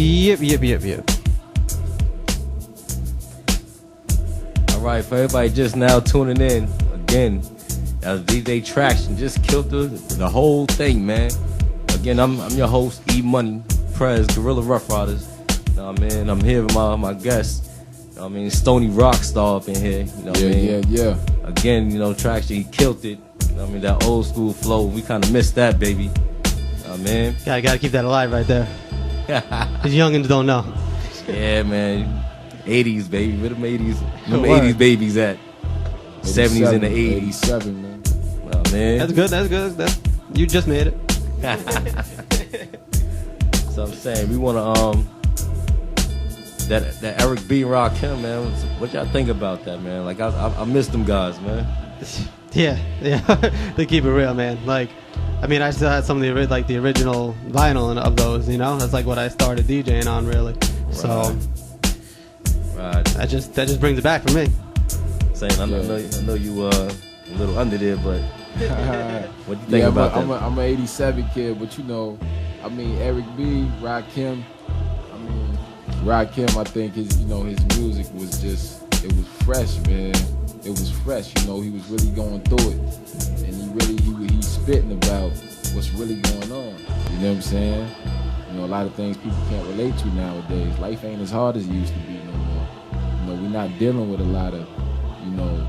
Yep. All right, for everybody just now tuning in, again, that was DJ Tracktion. Just killed the whole thing, man. Again, I'm your host, E-Money Prez, Gorilla Ruff Riders. You know what I mean? I'm here with my guest. You know what I mean? S.T.O.N.Y Rockstar up in here. You know what I mean? Yeah. Again, you know, Tracktion, he killed it. You know what I mean? That old school flow, we kind of missed that, baby. You know what I mean? Gotta keep that alive right there. These youngins don't know. Yeah, man. 80s, baby. Where them 80s? Them 80s babies at? 70s and the 80s. 87, man. Oh, man. That's good. You just made it. So I'm saying, we want to, that Eric B. and Rakim, man. What y'all think about that, man? Like, I miss them guys, man. Yeah. They keep it real, man. Like, I mean, I still had some of the original vinyl of those, you know? That's like what I started DJing on, really. Right. So, right. That just brings it back for me. Saying, I know you a little under there, but what do you think about that? I'm an 87 kid, but you know, I mean, Eric B, Rakim, I think his music was it was fresh, man. It was fresh, you know, he was really going through it. And he's spitting about what's really going on. You know what I'm saying? You know, a lot of things people can't relate to nowadays. Life ain't as hard as it used to be no more. You know, we're not dealing with a lot of, you know,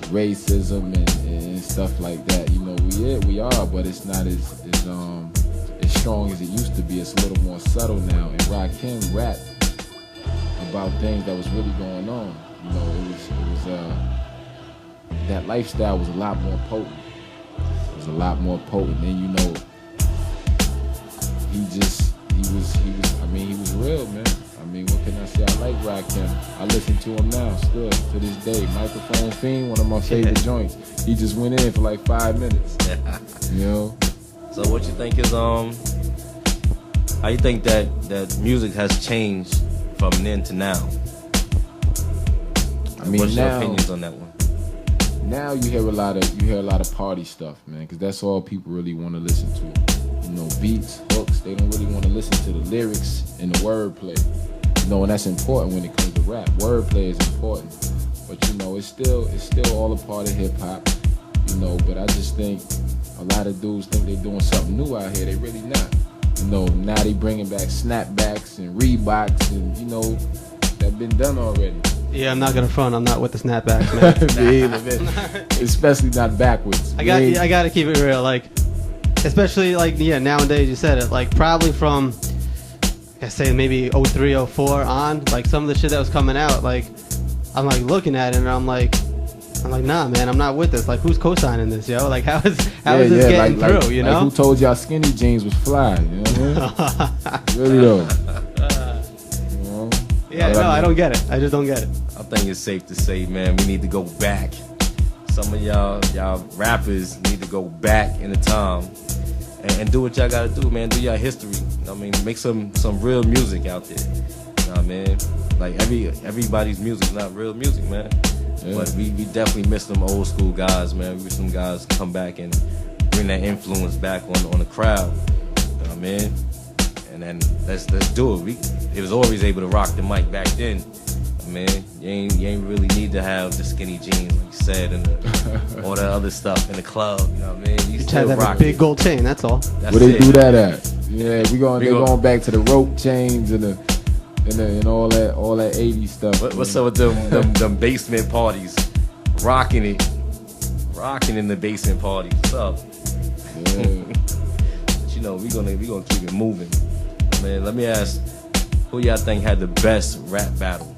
racism and stuff like that. You know, we are, but it's not as strong as it used to be. It's a little more subtle now. And Rakim rap about things that was really going on. You know, it was that lifestyle was a lot more potent. It was a lot more potent. And you know, he was real, man. I mean, what can I say? I like Rakim. I listen to him now, still, to this day. Microphone Fiend, one of my favorite joints. He just went in for like 5 minutes. You know? So what you think is, how you think that music has changed from then to now? I mean, what's your opinions on that one? Now you hear a lot of party stuff, man, because that's all people really want to listen to. You know, beats, hooks. They don't really want to listen to the lyrics and the wordplay. You know, and that's important when it comes to rap. Wordplay is important, but you know, it's still all a part of hip hop. You know, but I just think a lot of dudes think they're doing something new out here. They really not. You know, now they bringing back snapbacks and Reeboks, and you know, that been done already. Yeah, I'm not gonna front. I'm not with the snapbacks, man. Man. Especially not backwards. I gotta keep it real. Like, especially like nowadays. You said it. Like probably from, I say maybe 03, 04 on. Like some of the shit that was coming out. Like I'm like looking at it and I'm like, nah, man, I'm not with this. Like, who's co-signing this, yo? Like, how is this getting through? You know? Like, who told y'all skinny jeans was fly? You know what I mean? Really though. Yeah, no, I don't get it. I just don't get it. I think it's safe to say, man, we need to go back. Some of y'all rappers need to go back in the time and do what y'all gotta do, man. Do y'all history. I mean, make some real music out there. You know what I mean? Like everybody's music's not real music, man. Yeah. But we definitely miss them old school guys, man. We wish some guys come back and bring that influence back on the crowd. You know what I mean? And then let's do it. It was always able to rock the mic back then. I mean, you ain't really need to have the skinny jeans, like you said, and all that other stuff in the club. You know what I mean? You still have a big gold chain. That's all. Where they do that at? Yeah, they going back to the rope chains and all that 80s stuff. What's up with them basement parties? Rocking in the basement parties. What's up? Yeah. But you know, we gonna keep it moving. Man, let me ask, who y'all think had the best rap battle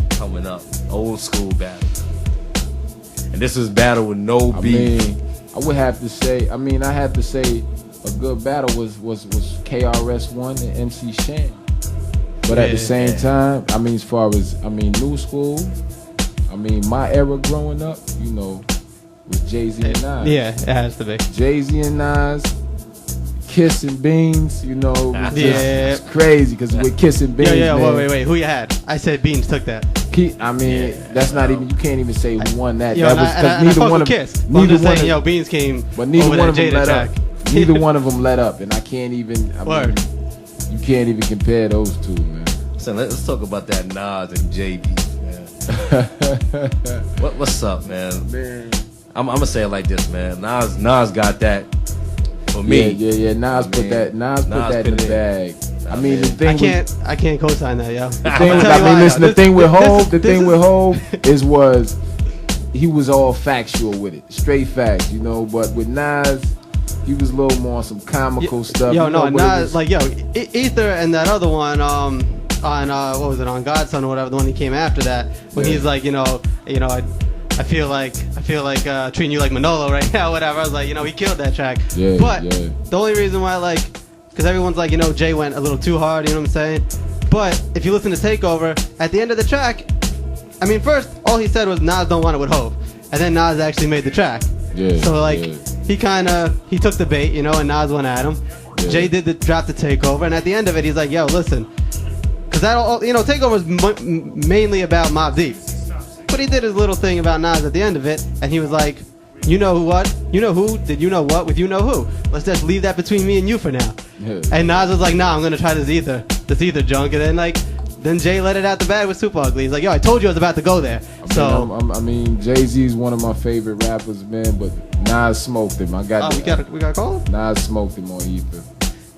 coming up? Old school battle. And this was battle with no beef. I would have to say, I have to say a good battle was KRS-One and MC Shan. But at the same time, as far as, new school, my era growing up, you know, was Jay-Z and Nas. Yeah, it has to be. Jay-Z and Nas, Kiss and Beans, you know, it's crazy because with Kiss and Beans, wait, who you had? I said Beans took that. That's not even, you can't even say who won that. That was because neither one of Kiss. Neither one of Beans came, but neither one of them let up. Neither one of them let up, and I can't even. You can't even compare those two, man. So let's talk about that Nas and Jay beef, man. What's up, man? I'm gonna say it like this, man. Nas got that for me. Yeah. Nas put that in the bag. I mean, the thing I can't co-sign that, yo. The thing with Hov was he was all factual with it, straight facts, you know. But with Nas, he was a little more on some comical stuff. Yo, no, Nas, like, yo, Ether and that other one, on what was it, on Godson or whatever, the one he came after that, when he's like, I feel like treating you like Manolo right now, whatever. I was like, he killed that track. But the only reason why, like, because everyone's like, Jay went a little too hard, you know what I'm saying? But if you listen to Takeover, at the end of the track, I mean, first, all he said was Nas don't want it with Hov. And then Nas actually made the track. So, like, he took the bait, and Nas went at him. Jay did drop the Takeover, and at the end of it, he's like, yo, listen. Because Takeover was mainly about Mobb Deep. But he did his little thing about Nas at the end of it, and he was like, you know what? You know who? Did you know what with you know who? Let's just leave that between me and you for now. And Nas was like, nah, I'm going to try this ether junk. And then Jay let it out the bag with Super Ugly. He's like, yo, I told you I was about to go there. I mean, Jay-Z is one of my favorite rappers, man, but Nas smoked him. We got to call him? Nas smoked him on ether.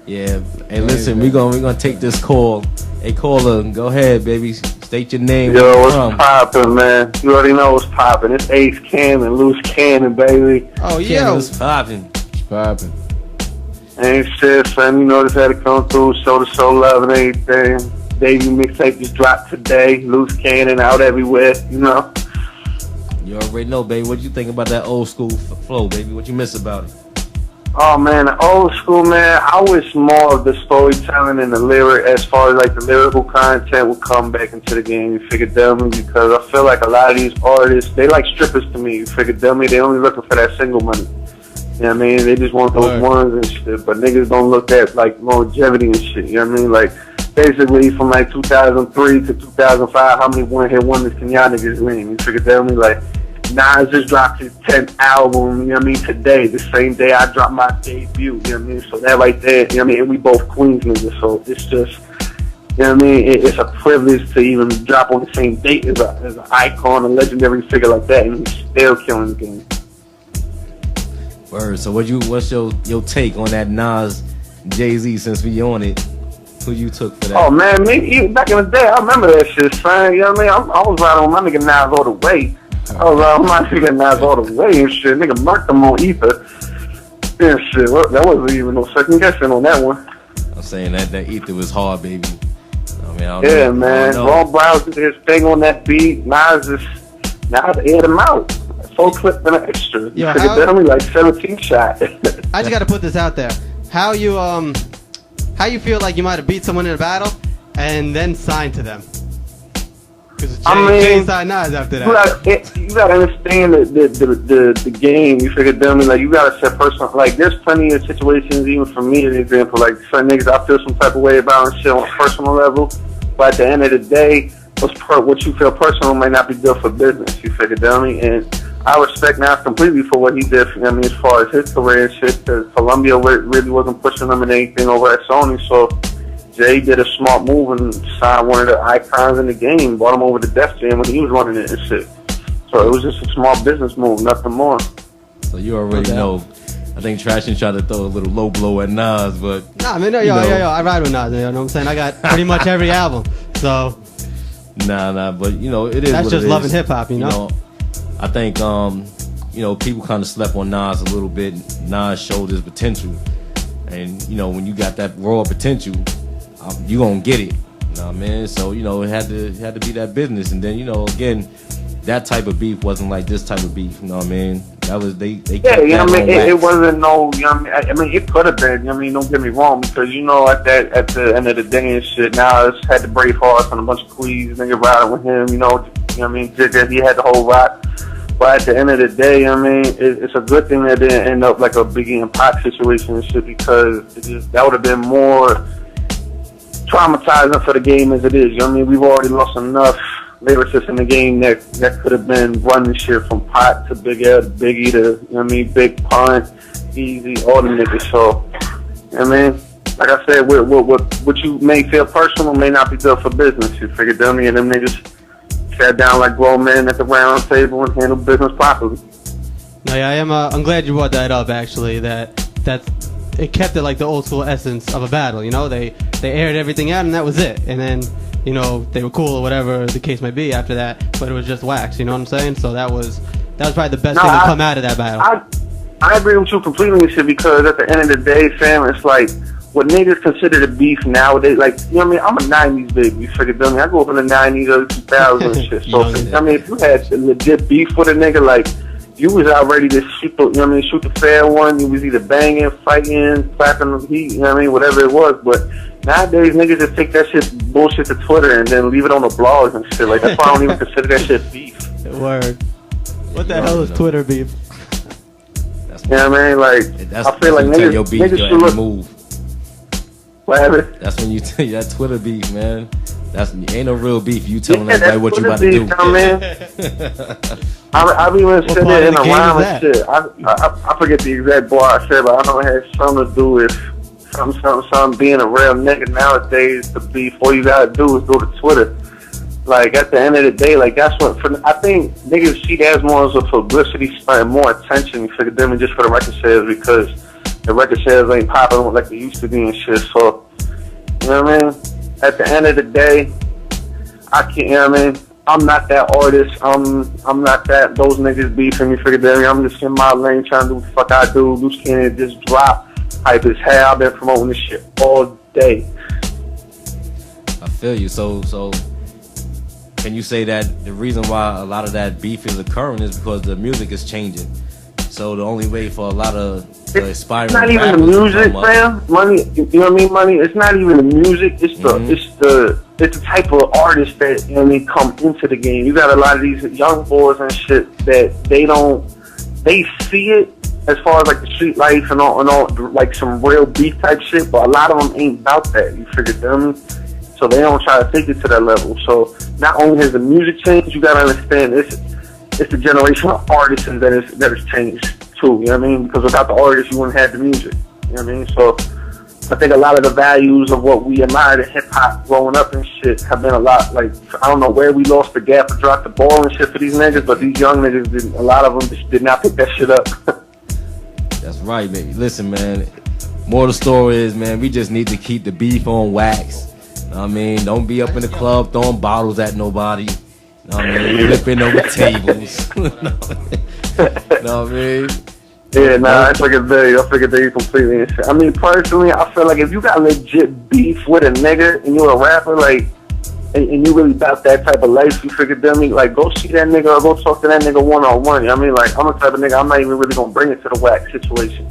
Yeah. Hey, listen, we're gonna take this call. Hey, caller, go ahead, baby. State your name. Yo, what's poppin', man? You already know what's poppin'. It's Ace Cannon, Loose Cannon, baby. Oh, yeah. What's poppin'? What's poppin'? Ain't shit, son. Just had to come through, show the show love and everything. Debut mixtape just dropped today. Loose Cannon out everywhere, You already know, baby. What you think about that old school flow, baby? What you miss about it? Oh, man, the old school, man. I wish more of the storytelling and the lyric, as far as like the lyrical content, would come back into the game. You figure, dummy, because I feel like a lot of these artists, they like strippers to me. You figure, dummy, they only looking for that single money. You know what I mean? They just want those ones and shit. But niggas don't look at like longevity and shit. You know what I mean? Like, basically from like 2003 to 2005, how many one-hit wonders can y'all niggas name? You figure, dummy, like, Nas just dropped his 10th album, today, the same day I dropped my debut, So that right there, and we both Queens niggas, so it's just, it's a privilege to even drop on the same date as an icon, a legendary figure like that, and he's still killing the game. Word. So what's your take on that Nas Jay-Z, since we on it? Who you took for that? Oh man, even back in the day, I remember that shit, son. You know what I mean? I was riding on my nigga Nas all the way. I was riding on my nigga Nas all the way and shit. Nigga murked him on ether. Yeah, shit. That wasn't even no second guessing on that one. I'm saying that ether was hard, baby. I mean, I don't know. Ron Brown did his thing on that beat. Nas aired him out. Full clip and an extra. Yeah, you could only like 17 shots. I just got to put this out there. How you feel like you might have beat someone in a battle and then signed to them? Because Jay signed Nas after that. You gotta understand the game. You figure, dummy, like, you gotta set personal. Like, there's plenty of situations, even for me, an example, like, some niggas I feel some type of way about and shit on a personal level. But at the end of the day, what you feel personal might not be good for business. You figure, dummy, and I respect Nas completely for what he did. As far as his career and shit, because Columbia really wasn't pushing him in anything over at Sony, so Jay did a smart move and signed one of the icons in the game, brought him over to Def Jam when he was running it and shit. So it was just a smart business move, nothing more. So you already know. I think Tracktion tried to throw a little low blow at Nas, but nah, man, yo, I ride with Nas. You know what I'm saying? I got pretty much every album. So nah, but it is. That's what just it loving is. hip hop, you know. I think people kind of slept on Nas a little bit. Nas showed his potential, and when you got that raw potential, you gonna get it. You know what I mean? So it had to be that business, and then again, that type of beef wasn't like this type of beef. You know what I mean? That was they. Yeah, it wasn't no. I mean, it could have been. Don't get me wrong, because at the end of the day and shit, Nas had to brave hearts and a bunch of queens nigga riding with him. Jigga, he had the whole rock. But at the end of the day, it's a good thing that it didn't end up like a Biggie and Pac situation and shit, because that would have been more traumatizing for the game as it is. We've already lost enough lyricists in the game that could have been running shit from Pac to Big L to Biggie to, Big Pun, Easy, all the niggas. So, like I said, what you may feel personal may not be good for business. You figure dummy, and them niggas sat down like grown men at the round table and handled business properly. No, yeah, I'm glad you brought that up. Actually, that it kept it like the old school essence of a battle. You know, they aired everything out and that was it. And then, you know, they were cool or whatever the case might be after that. But it was just wax. You know what I'm saying? So that was probably the best thing to come out of that battle. I agree with you completely and shit, because at the end of the day, fam, it's like what niggas consider the beef nowadays. Like, you know what I mean? I'm a 90s baby. You figure dummy. I grew up in the 90s, early 2000s and shit. So I mean, if you had legit beef with a nigga, like, you was out ready to shoot the, you know what I mean, shoot the fair one. You was either banging, fighting, clapping the heat, you know what I mean, whatever it was. But nowadays, niggas just take that shit bullshit to Twitter and then leave it on the blogs and shit. Like, that's why I don't even consider that shit beef. Word. What the hell is Twitter beef? You know what I mean? Like, I feel like niggas should look. Move. Whatever. That's when you tell that Twitter beef, man. Ain't no real beef. You telling everybody what you about to do. Man. I've even said it in a rhyme and shit. I forget the exact bar I said, but I know it has something to do with something being a real nigga nowadays. To beef, all you gotta do is go to Twitter. Like, at the end of the day, like, that's what, I think niggas see that as more as a publicity stunt and more attention for them just for the record sales, because the record sales ain't popping like they used to be and shit. So, you know what I mean? At the end of the day, I can't, you know what I mean? I'm not that artist. I'm not that, those niggas beefing me for the day. I'm just in my lane trying to do what the fuck I do. Loose cannon just drop. Hype as hell. I've been promoting this shit all day. I feel you. So can you say that the reason why a lot of that beef is occurring is because the music is changing? So the only way for a lot of the aspiring it's not even the music, fam. Money, you know what I mean? Money. It's not even the music. It's the type of artists that, you know what I mean, come into the game. You got a lot of these young boys and shit that they see it as far as like the street life and all like some real beef type shit, but a lot of them ain't about that. You figure them. So they don't try to take it to that level. So not only has the music changed, you gotta understand it's the generation of artists that has changed too. You know what I mean? Because without the artists, you wouldn't have the music. You know what I mean? So I think a lot of the values of what we admired in hip hop growing up and shit have been a lot, like, I don't know where we lost the gap or dropped the ball and shit for these niggas, but these young niggas didn't. A lot of them just did not pick that shit up. That's right, baby. Listen, man. More of the story is, man, we just need to keep the beef on wax. I mean, don't be up in the club throwing bottles at nobody. I mean, flipping over tables. Know what I mean? Yeah, nah, I figured they completely. I mean, personally, I feel like if you got legit beef with a nigga and you're a rapper, like, and you really about that type of life, you figured dummy, like, go see that nigga or go talk to that nigga one-on-one. I mean, like, I'm the type of nigga, I'm not even really gonna bring it to the wax situation.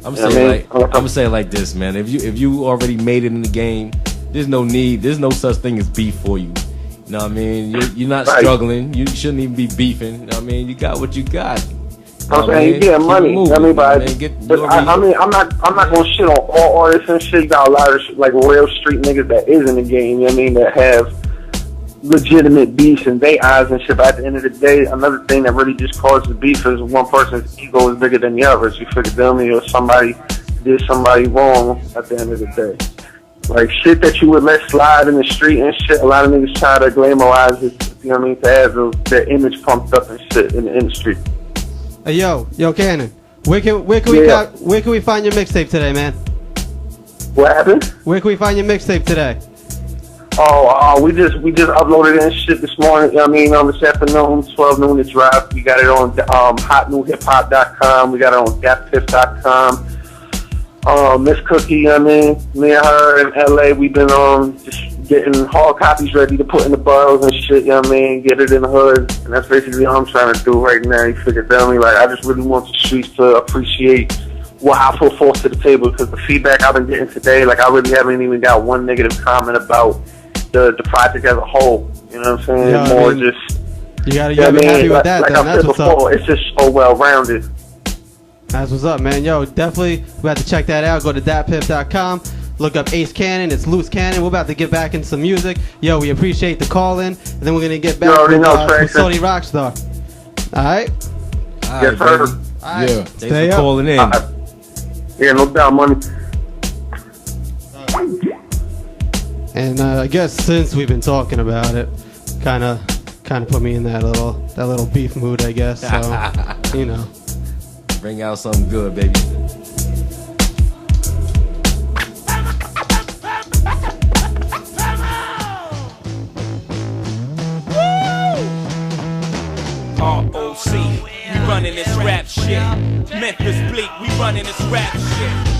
I'm gonna say it like this, man. If you already made it in the game, there's no such thing as beef for you. You know what I mean? You're not struggling. You shouldn't even be beefing. You know what I mean? You got what you got. I'm saying you get money. I mean, but I'm not gonna shit on all artists and shit. You got a lot of like real street niggas that is in the game. You know what I mean? That have legitimate beefs in their eyes and shit. But at the end of the day, another thing that really just causes beef is one person's ego is bigger than the others. You figure them or somebody did somebody wrong at the end of the day. Like, shit that you would let slide in the street and shit, a lot of niggas try to glamorize it, you know what I mean, to have their image pumped up and shit in the industry. Hey, yo, Cannon, where can we find your mixtape today, man? What happened? Where can we find your mixtape today? We just uploaded it and shit this morning, you know what I mean, this afternoon, 12 noon it dropped. We got it on hotnewhiphop.com, we got it on datpiff.com. Miss Cookie, you know what I mean, me and her in LA, we've been just getting hard copies ready to put in the bottles and shit, you know what I mean, get it in the hood, and that's basically what I'm trying to do right now. You figure, tell me, like, I just really want the streets to appreciate what I put forth to the table, because the feedback I've been getting today, like, I really haven't even got one negative comment about the project as a whole, you know what I'm saying? Yeah, more I mean, just, you gotta be happy with that, like then. I said before, it's just so well-rounded. That's what's up, man. Yo, definitely, we're about to check that out. Go to datpiff.com. Look up Ace Cannon. It's Loose Cannon. We're about to get back in some music. Yo, we appreciate the call-in. And then we're going to get back with S.T.O.N.Y Rockstar. All right? Yes, sir. All right. Yeah. Thanks for calling in. Yeah, no doubt, money. And I guess since we've been talking about it, kind of put me in that little beef mood, I guess. So, you know. Bring out something good, baby. ROC, we running this rap shit. Memphis Bleak, we running this rap shit.